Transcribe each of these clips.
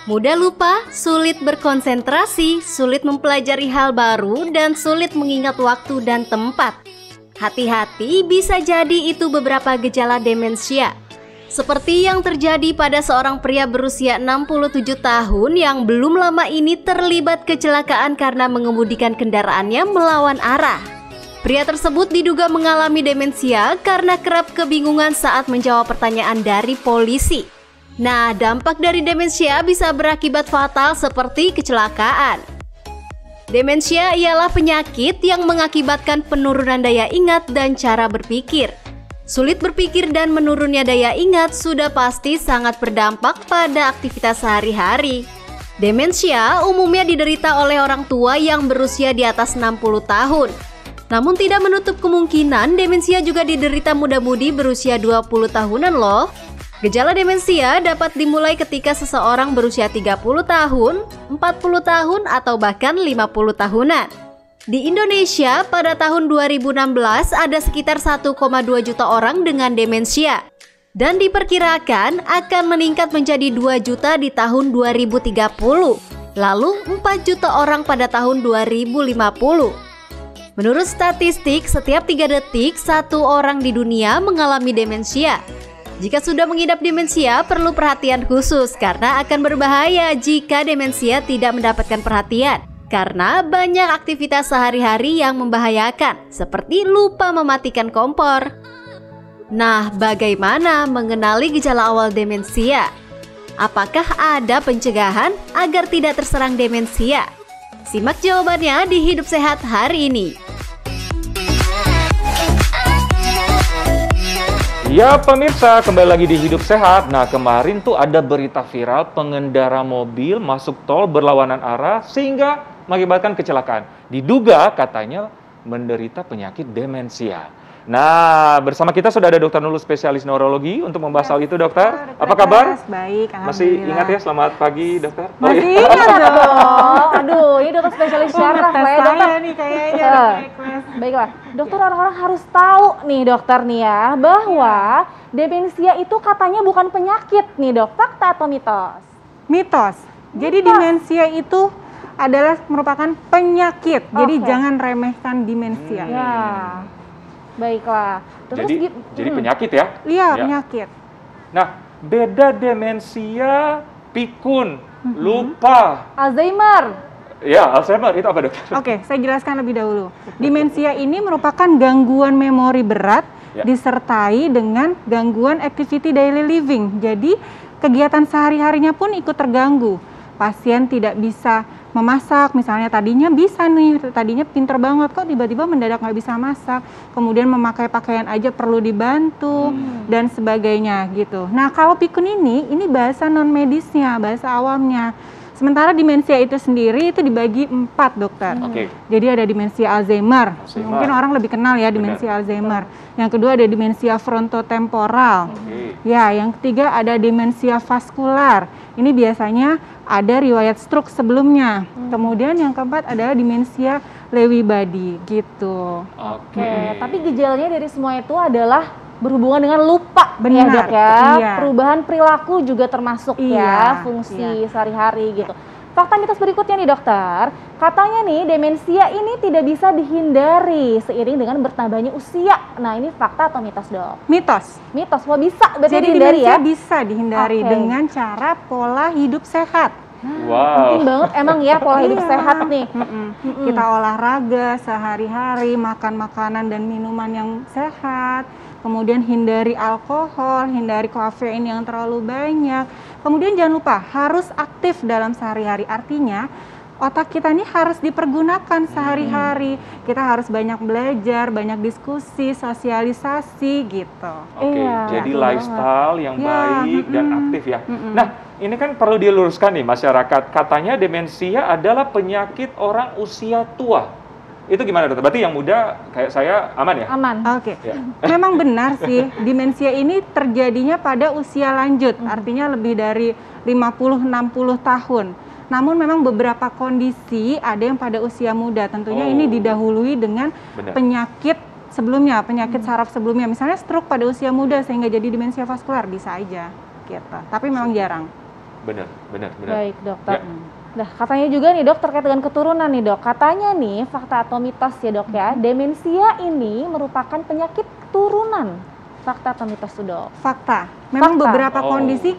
Mudah lupa, sulit berkonsentrasi, sulit mempelajari hal baru, dan sulit mengingat waktu dan tempat. Hati-hati, bisa jadi itu beberapa gejala demensia. Seperti yang terjadi pada seorang pria berusia 67 tahun yang belum lama ini terlibat kecelakaan karena mengemudikan kendaraannya melawan arah. Pria tersebut diduga mengalami demensia karena kerap kebingungan saat menjawab pertanyaan dari polisi. Nah, dampak dari demensia bisa berakibat fatal seperti kecelakaan. Demensia ialah penyakit yang mengakibatkan penurunan daya ingat dan cara berpikir. Sulit berpikir dan menurunnya daya ingat sudah pasti sangat berdampak pada aktivitas sehari-hari. Demensia umumnya diderita oleh orang tua yang berusia di atas 60 tahun. Namun tidak menutup kemungkinan demensia juga diderita muda-mudi berusia 20 tahunan loh. Gejala demensia dapat dimulai ketika seseorang berusia 30 tahun, 40 tahun, atau bahkan 50 tahunan. Di Indonesia, pada tahun 2016 ada sekitar 1,2 juta orang dengan demensia. Dan diperkirakan akan meningkat menjadi 2 juta di tahun 2030. Lalu 4 juta orang pada tahun 2050. Menurut statistik, setiap 3 detik, 1 orang di dunia mengalami demensia. Jika sudah mengidap demensia, perlu perhatian khusus karena akan berbahaya jika demensia tidak mendapatkan perhatian. Karena banyak aktivitas sehari-hari yang membahayakan, seperti lupa mematikan kompor. Nah, bagaimana mengenali gejala awal demensia? Apakah ada pencegahan agar tidak terserang demensia? Simak jawabannya di Hidup Sehat hari ini. Ya pemirsa, kembali lagi di Hidup Sehat. Nah, kemarin tuh ada berita viral pengendara mobil masuk tol berlawanan arah sehingga mengakibatkan kecelakaan. Diduga katanya menderita penyakit demensia. Nah, bersama kita sudah ada Dokter Nurul, spesialis neurologi untuk membahas hal itu, dokter. Apa kabar? Baik, masih ingat ya? Selamat pagi, dokter. Masih ingat dong. Aduh, ini dokter spesialis syaraf lah ya, dokter. Nih kayaknya. Baiklah, dokter, orang-orang harus tahu nih dokter nih ya, bahwa demensia itu katanya bukan penyakit nih dok, fakta atau mitos? Mitos. Jadi demensia itu adalah merupakan penyakit. Jadi jangan remehkan demensia. Ya. Baiklah. Terus jadi penyakit ya? Iya, penyakit. Nah, beda demensia, pikun, lupa, Alzheimer. Ya, Alzheimer itu apa, dokter? Oke, saya jelaskan lebih dahulu. Demensia ini merupakan gangguan memori berat disertai dengan gangguan activity daily living. Jadi, kegiatan sehari-harinya pun ikut terganggu. Pasien tidak bisa memasak, misalnya tadinya bisa nih, tadinya pinter banget, kok tiba-tiba mendadak nggak bisa masak, kemudian memakai pakaian aja perlu dibantu, dan sebagainya gitu. Nah, kalau pikun ini bahasa non-medisnya, bahasa awamnya. Sementara demensia itu sendiri itu dibagi 4, dokter. Jadi ada demensia Alzheimer. Mungkin orang lebih kenal ya demensia Alzheimer. Yang kedua ada demensia frontotemporal. Ya, yang ketiga ada demensia vaskular. Ini biasanya ada riwayat stroke sebelumnya. Kemudian yang keempat adalah demensia Lewy body gitu. Oke, tapi gejalanya dari semua itu adalah berhubungan dengan lupa. Benar, ya dok ya. iya. Perubahan perilaku juga termasuk ya, fungsi sehari-hari gitu. Fakta mitos berikutnya nih dokter, katanya nih demensia ini tidak bisa dihindari seiring dengan bertambahnya usia. Nah, ini fakta atau mitos dok? Mitos. Mitos, wah bisa berarti Jadi dihindari demensia ya? bisa dihindari dengan cara pola hidup sehat. Penting banget emang ya pola hidup sehat nih. Kita olahraga sehari-hari, makan makanan dan minuman yang sehat, kemudian hindari alkohol, hindari kafein yang terlalu banyak. Kemudian jangan lupa harus aktif dalam sehari-hari, artinya otak kita ini harus dipergunakan sehari-hari. Kita harus banyak belajar, banyak diskusi, sosialisasi gitu. Jadi lifestyle yang baik dan aktif ya. Nah, ini kan perlu diluruskan nih masyarakat. Katanya demensia adalah penyakit orang usia tua. Itu gimana dokter? Berarti yang muda kayak saya aman ya? Aman. Oke. Memang benar sih, demensia ini terjadinya pada usia lanjut, artinya lebih dari 50-60 tahun. Namun memang beberapa kondisi ada yang pada usia muda, tentunya ini didahului dengan penyakit sebelumnya, penyakit saraf sebelumnya. Misalnya stroke pada usia muda sehingga jadi demensia vaskular, bisa aja gitu. Tapi memang jarang. benar. Baik, dokter. Ya. Nah, katanya juga nih dok, terkait dengan keturunan nih dok. Katanya nih, fakta atau mitos ya dok ya, demensia ini merupakan penyakit keturunan. Fakta atau mitos tuh dok? Fakta. Memang Fakta. beberapa kondisi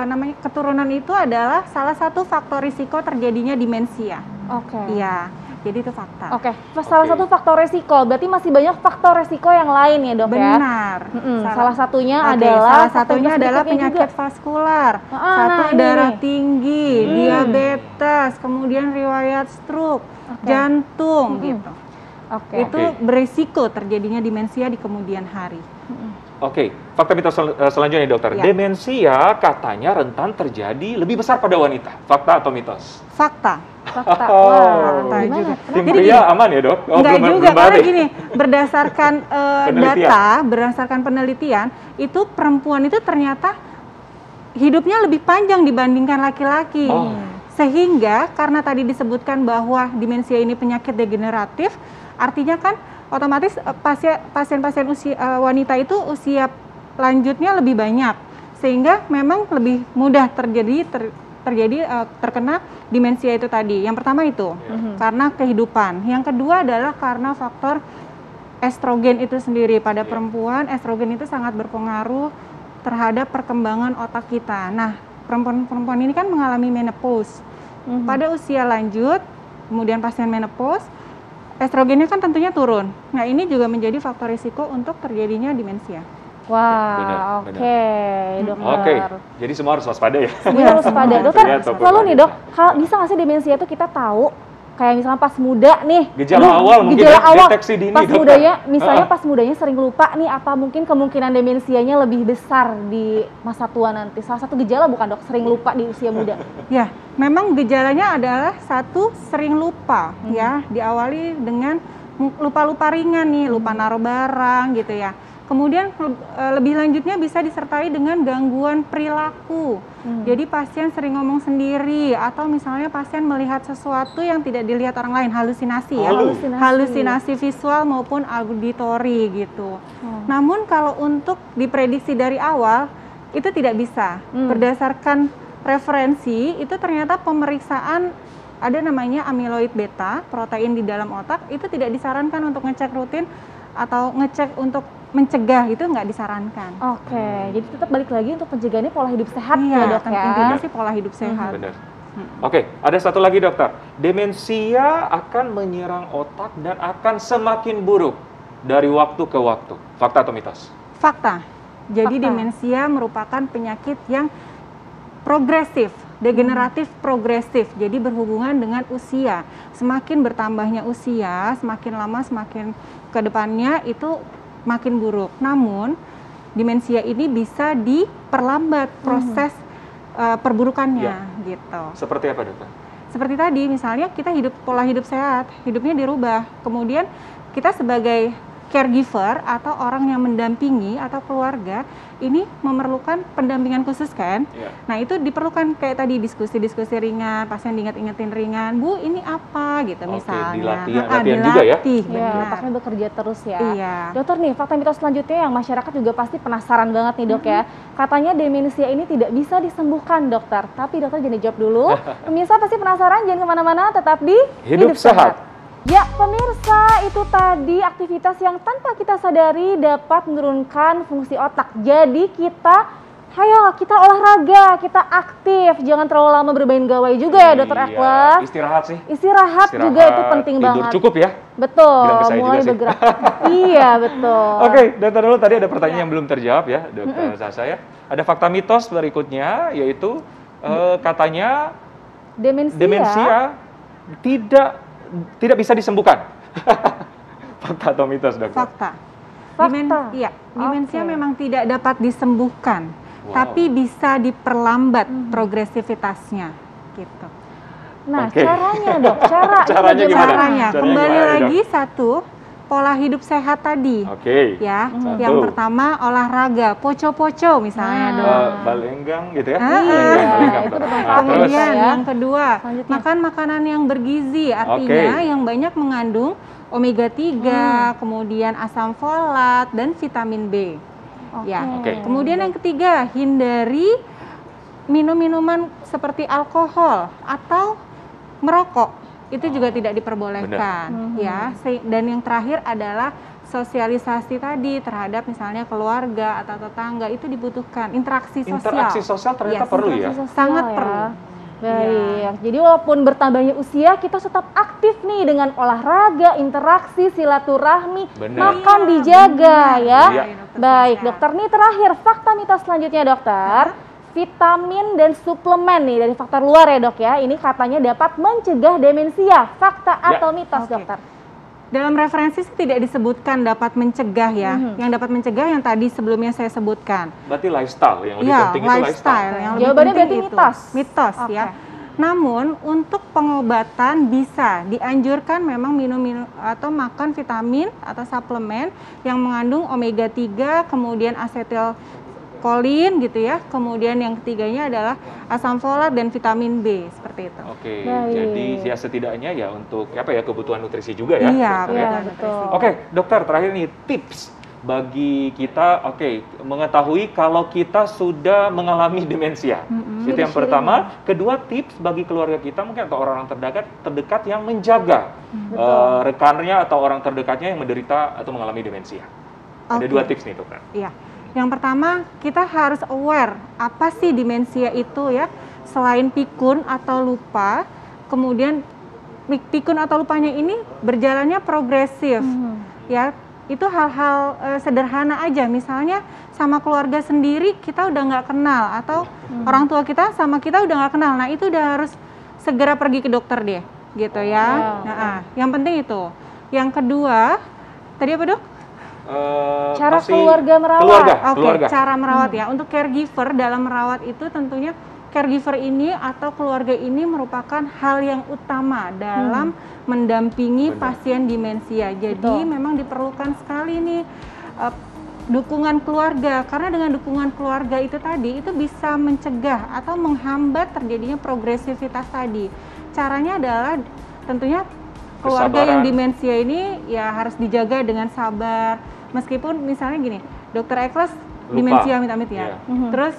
namanya keturunan itu adalah salah satu faktor risiko terjadinya demensia. Oke. Iya, jadi itu fakta. Oke, salah satu faktor resiko, berarti masih banyak faktor resiko yang lain ya dok ya? Benar. Salah satunya Oke, adalah salah satunya adalah penyakit vaskular, nah, darah ini. tinggi, diabetes, kemudian riwayat stroke, jantung gitu. Oke. Itu berisiko terjadinya demensia di kemudian hari. Oke, fakta mitos selanjutnya nih dokter. Ya. Demensia katanya rentan terjadi lebih besar pada wanita. Fakta atau mitos? Fakta. Fakta. Oh. Wah, Fakta gimana? juga. Tim Jadi pria aman ya dok? Enggak juga, karena balik. gini, berdasarkan berdasarkan penelitian, itu perempuan itu ternyata hidupnya lebih panjang dibandingkan laki-laki. Oh. Sehingga karena tadi disebutkan bahwa demensia ini penyakit degeneratif, artinya kan otomatis pasien-pasien wanita itu usia lanjutnya lebih banyak, sehingga memang lebih mudah terkena demensia itu tadi. Yang pertama itu karena kehidupan. Yang kedua adalah karena faktor estrogen itu sendiri. Pada perempuan, estrogen itu sangat berpengaruh terhadap perkembangan otak kita. Nah, perempuan ini kan mengalami menopause. Pada usia lanjut, kemudian pasien menopause, estrogennya kan tentunya turun. Nah, ini juga menjadi faktor risiko untuk terjadinya demensia. Wah, Benar. oke, dokter. Oke, jadi semua harus waspada ya. Semua harus pada. Dokter, Terlihat ataupun lalu nih dok, wanita. bisa nggak sih demensia itu kita tahu, kayak misalnya pas muda nih, Gejala awal mungkin gejala ya, awal, deteksi dini, pas dokter. mudanya, misalnya pas mudanya sering lupa nih, apa mungkin kemungkinan demensianya lebih besar di masa tua nanti? Salah satu gejala bukan dok, sering lupa di usia muda? Ya, memang gejalanya adalah satu, sering lupa ya, diawali dengan lupa-lupa ringan nih, lupa naruh barang gitu ya. Kemudian lebih lanjutnya bisa disertai dengan gangguan perilaku. Jadi pasien sering ngomong sendiri, atau misalnya pasien melihat sesuatu yang tidak dilihat orang lain, halusinasi ya. Halusinasi visual maupun auditori gitu. Namun kalau untuk diprediksi dari awal itu tidak bisa. Berdasarkan referensi itu ternyata pemeriksaan ada namanya amyloid beta, protein di dalam otak, itu tidak disarankan untuk ngecek rutin atau ngecek untuk mencegah, itu nggak disarankan. Oke, jadi tetap balik lagi untuk pencegahannya pola hidup sehat ya dok ya. Intinya sih pola hidup sehat. Benar. Oke, ada satu lagi dokter. Demensia akan menyerang otak dan akan semakin buruk dari waktu ke waktu. Fakta atau mitos? Fakta. Jadi Fakta. demensia merupakan penyakit yang progresif, degeneratif progresif. Jadi berhubungan dengan usia. Semakin bertambahnya usia, semakin lama semakin ke depannya itu makin buruk. Namun demensia ini bisa diperlambat proses perburukannya gitu. Seperti apa dokter? Seperti tadi misalnya kita pola hidup sehat, hidupnya dirubah. Kemudian kita sebagai caregiver atau orang yang mendampingi atau keluarga ini memerlukan pendampingan khusus kan? Nah itu diperlukan kayak tadi diskusi-diskusi ringan, pasien diingat-ingatin ringan, Bu ini apa gitu misalnya. Latihan juga ya? Iya, otaknya bekerja terus ya. Iya. Dokter nih, fakta mitos selanjutnya yang masyarakat juga pasti penasaran banget nih dok ya. Katanya demensia ini tidak bisa disembuhkan dokter. Tapi dokter jangan dijawab dulu. Pemirsa pasti penasaran, jangan kemana-mana, tetap di Hidup Sehat. Ya pemirsa, itu tadi aktivitas yang tanpa kita sadari dapat menurunkan fungsi otak. Jadi kita olahraga, kita aktif, jangan terlalu lama bermain gawai juga ya dokter Eklas. Istirahat sih. Istirahat juga itu penting tidur banget. Cukup ya. Betul, Bilang ke saya mulai juga sih. bergerak. Iya betul. Oke, dokter dulu tadi ada pertanyaan yang belum terjawab ya, dokter Sasha ya. Ada fakta mitos berikutnya, yaitu katanya demensia tidak bisa disembuhkan. Fakta atau mitos, dokter? Fakta. Fakta. Demensia memang tidak dapat disembuhkan, tapi bisa diperlambat progresivitasnya, gitu. Nah, caranya dok, Caranya gimana? Caranya, kembali gimana, lagi satu, pola hidup sehat tadi. Oke. Ya, Satu. yang pertama olahraga, poco-poco misalnya dong. Balenggang gitu ya? Iya, itu betul. Kemudian ya. yang kedua, Selanjutnya. makan makanan yang bergizi, artinya yang banyak mengandung omega 3, kemudian asam folat dan vitamin B. Ya. Oke. Kemudian yang ketiga, hindari minum minuman seperti alkohol atau merokok itu juga tidak diperbolehkan ya. Dan yang terakhir adalah sosialisasi tadi terhadap misalnya keluarga atau tetangga itu dibutuhkan interaksi sosial. Interaksi sosial ternyata perlu ya. Sangat perlu. Baik, jadi walaupun bertambahnya usia, kita tetap aktif nih dengan olahraga, interaksi, silaturahmi, makan dijaga ya. Baik, dokter nih terakhir, fakta mitos selanjutnya dokter. Vitamin dan suplemen nih dari faktor luar ya dok ya, ini katanya dapat mencegah demensia. Fakta atau mitos dokter? Dalam referensi tidak disebutkan dapat mencegah ya. Yang dapat mencegah yang tadi sebelumnya saya sebutkan. Berarti lifestyle yang lebih penting itu lifestyle. Yang jawabannya berarti mitos. Mitos ya. Namun untuk pengobatan bisa dianjurkan memang minum atau makan vitamin atau suplemen yang mengandung omega 3, kemudian asetilkolin gitu ya. Kemudian yang ketiganya adalah asam folat dan vitamin B seperti itu. Oke, jadi ya setidaknya ya untuk apa ya kebutuhan nutrisi juga ya. Iya, betul. Oke, dokter terakhir nih tips bagi kita mengetahui kalau kita sudah mengalami demensia. Itu yang pertama. Kedua, tips bagi keluarga kita mungkin atau orang-orang terdekat yang menjaga rekannya atau orang terdekatnya yang menderita atau mengalami demensia. Ada dua tips nih dokter. Iya. Yang pertama, kita harus aware apa sih demensia itu ya. Selain pikun atau lupa, kemudian pikun atau lupanya ini berjalannya progresif. Ya, itu hal-hal sederhana aja. Misalnya sama keluarga sendiri kita udah nggak kenal atau orang tua kita sama kita udah nggak kenal. Nah, itu udah harus segera pergi ke dokter deh, gitu ya. Nah, yang penting itu. Yang kedua, tadi apa dok? Cara keluarga merawat. Keluarga. Cara merawat ya. Untuk caregiver dalam merawat itu tentunya caregiver ini atau keluarga ini merupakan hal yang utama dalam mendampingi pasien demensia. Jadi memang diperlukan sekali nih dukungan keluarga, karena dengan dukungan keluarga itu tadi itu bisa mencegah atau menghambat terjadinya progresivitas tadi. Caranya adalah tentunya keluarga yang demensia ini ya harus dijaga dengan sabar. Meskipun misalnya gini, dokter Eklas demensia amit-amit ya. Terus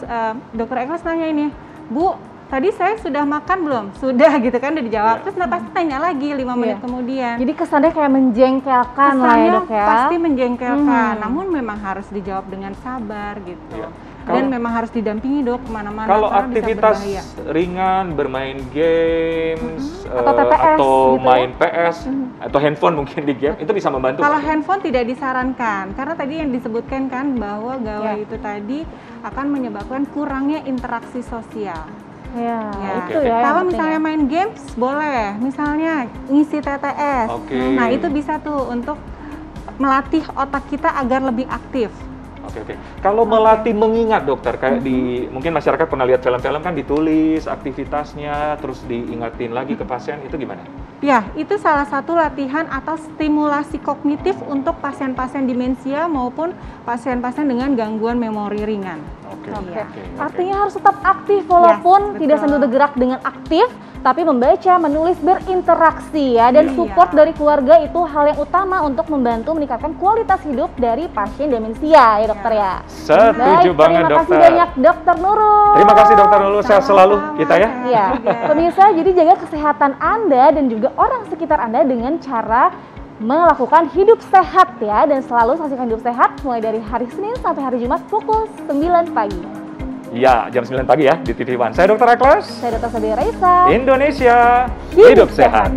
dokter Eklas nanya ini, Bu, tadi saya sudah makan belum? Sudah gitu kan, udah dijawab. Terus pasti tanya lagi 5 menit kemudian. Jadi kesannya kayak menjengkelkan lah ya dok ya. Pasti menjengkelkan, namun memang harus dijawab dengan sabar gitu. Dan memang harus didampingi dok kemana-mana. Kalau aktivitas ringan, bermain games, atau TPS, atau gitu main PS, atau handphone mungkin di game, itu bisa membantu. Kalau handphone tidak disarankan, karena tadi yang disebutkan kan bahwa gawai itu tadi akan menyebabkan kurangnya interaksi sosial. Itu ya. Kalau misalnya main games boleh, misalnya ngisi TTS. Nah itu bisa tuh untuk melatih otak kita agar lebih aktif. Kalau melatih mengingat dokter, kayak di mungkin masyarakat pernah lihat film-film kan ditulis aktivitasnya, terus diingatin lagi ke pasien, itu gimana? Ya, itu salah satu latihan atau stimulasi kognitif untuk pasien-pasien demensia maupun pasien-pasien dengan gangguan memori ringan. Artinya harus tetap aktif walaupun tidak sambil bergerak dengan aktif, tapi membaca, menulis, berinteraksi ya, dan support dari keluarga itu hal yang utama untuk membantu meningkatkan kualitas hidup dari pasien demensia ya dokter ya. Setuju banget dokter. Terima kasih banyak dokter Nurul. Terima kasih dokter Nurul, sehat selalu kita ya. Iya, pemirsa, jadi jaga kesehatan Anda dan juga orang sekitar Anda dengan cara melakukan hidup sehat ya, dan selalu saksikan Hidup Sehat mulai dari hari Senin sampai hari Jumat pukul 9 pagi. Iya, jam 9 pagi ya di TV One. Saya Dr. Eklas. Saya Dr. Sabi Raisa. Indonesia hidup sehat.